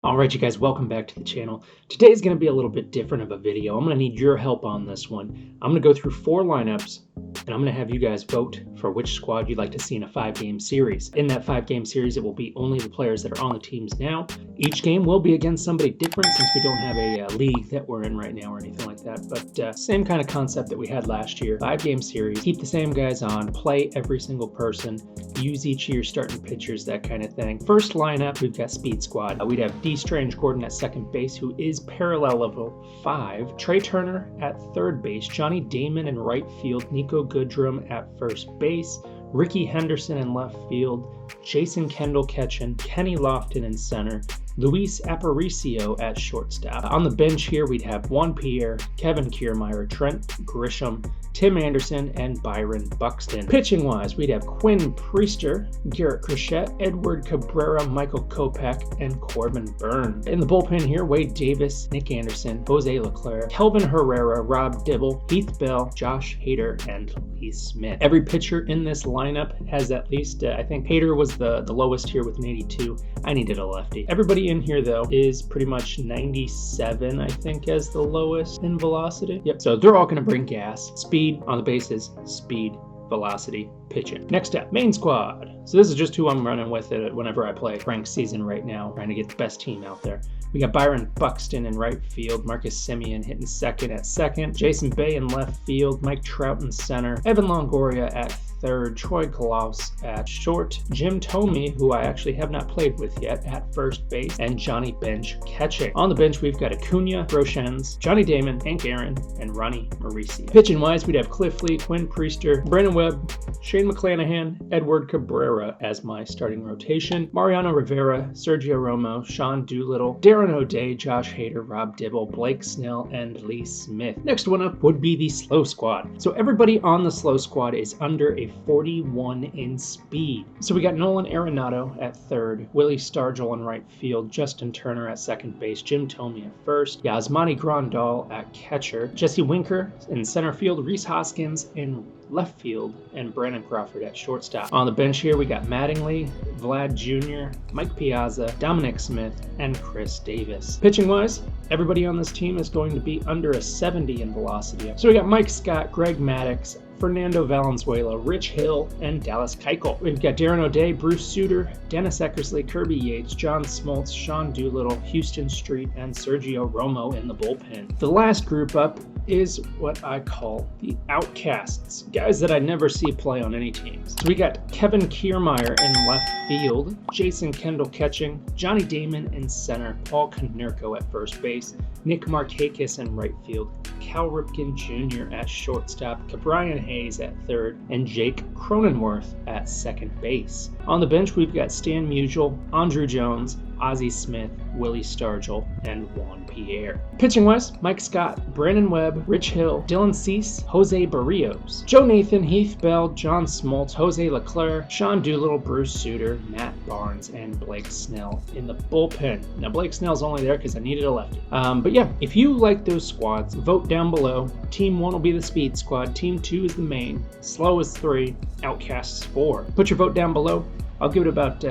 Alright you guys, welcome back to the channel. Today is going to be a little bit different of a video. I'm going to need your help on this one. I'm going to go through 4 lineups and I'm going to have you guys vote for which squad you'd like to see in a 5-game series. In that 5-game series, it will be only the players that are on the teams now. Each game will be against somebody different since we don't have a league that we're in right now or anything like that. But same kind of concept that we had last year. 5-game series, keep the same guys on, play every single person, use each of your starting pitchers, that kind of thing. First lineup, we've got Speed Squad. We'd have D. Strange Gordon at second base, who is parallel level 5. Trey Turner at third base. Johnny Damon in right field. Nico Goodrum at first base. Ricky Henderson in left field. Jason Kendall catching. Kenny Lofton in center. Luis Aparicio at shortstop. On the bench here, we'd have Juan Pierre, Kevin Kiermaier, Trent Grisham, Tim Anderson, and Byron Buxton. Pitching-wise, we'd have Quinn Priester, Garrett Crochet, Edward Cabrera, Michael Kopech, and Corbin Burns. In the bullpen here, Wade Davis, Nick Anderson, Jose Leclerc, Kelvin Herrera, Rob Dibble, Heath Bell, Josh Hader, and Lee Smith. Every pitcher in this lineup has at least, I think Hader was the lowest here with an 82. I needed a lefty. Everybody in here, though, is pretty much 97, I think, as the lowest in velocity. Yep, so they're all going to bring gas. Speed on the bases, speed, velocity, pitching. Next up, main squad. So this is just who I'm running with it whenever I play ranked season right now, trying to get the best team out there. We got Byron Buxton in right field, Marcus Semien hitting second at second, Jason Bay in left field, Mike Trout in center, Evan Longoria at third, Troy Klaus at short, Jim Thome, who I actually have not played with yet, at first base, and Johnny Bench catching. On the bench, we've got Acuna, Groshans, Johnny Damon, Hank Aaron, and Ronnie Mauricio. Pitching-wise, we'd have Cliff Lee, Quinn Priester, Brandon Webb, Shane McClanahan, Edward Cabrera as my starting rotation, Mariano Rivera, Sergio Romo, Sean Doolittle, Darren O'Day, Josh Hader, Rob Dibble, Blake Snell, and Lee Smith. Next one up would be the slow squad. So everybody on the slow squad is under a 41 in speed. So we got Nolan Arenado at third, Willie Stargell in right field, Justin Turner at second base, Jim Thome at first, Yasmani Grandal at catcher, Jesse Winker in center field, Rhys Hoskins in left field, and Brandon Crawford at shortstop. On the bench here, we got Mattingly, Vlad Jr., Mike Piazza, Dominic Smith, and Chris Davis. Pitching-wise, everybody on this team is going to be under a 70 in velocity. So we got Mike Scott, Greg Maddux, Fernando Valenzuela, Rich Hill, and Dallas Keuchel. We've got Darren O'Day, Bruce Sutter, Dennis Eckersley, Kirby Yates, John Smoltz, Sean Doolittle, Houston Street, and Sergio Romo in the bullpen. The last group up is what I call the outcasts, guys that I never see play on any teams. So we got Kevin Kiermaier in left field, Jason Kendall catching, Johnny Damon in center, Paul Konerko at first base, Nick Markakis in right field, Cal Ripken Jr. at shortstop, Cabrian Hayes at third, and Jake Cronenworth at second base. On the bench, we've got Stan Musial, Andrew Jones, Ozzie Smith, Willie Stargell, and Juan Pierre. Pitching-wise, Mike Scott, Brandon Webb, Rich Hill, Dylan Cease, Jose Barrios, Joe Nathan, Heath Bell, John Smoltz, Jose Leclerc, Sean Doolittle, Bruce Sutter, Matt Barnes, and Blake Snell in the bullpen. Now, Blake Snell's only there because I needed a lefty. But yeah, if you like those squads, vote down below. Team 1 will be the speed squad, Team 2 is the main, slow is 3, outcasts 4. Put your vote down below. I'll give it about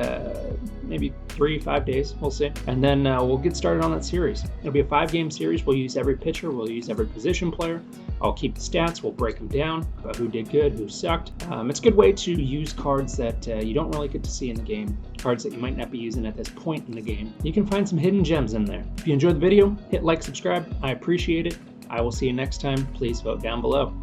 maybe 3-5 days, we'll see. And then we'll get started on that series. It'll be a 5-game series. We'll use every pitcher, we'll use every position player. I'll keep the stats, we'll break them down about who did good, who sucked. It's a good way to use cards that you don't really get to see in the game, cards that you might not be using at this point in the game. You can find some hidden gems in there. If you enjoyed the video, hit like, subscribe. I appreciate it. I will see you next time. Please vote down below.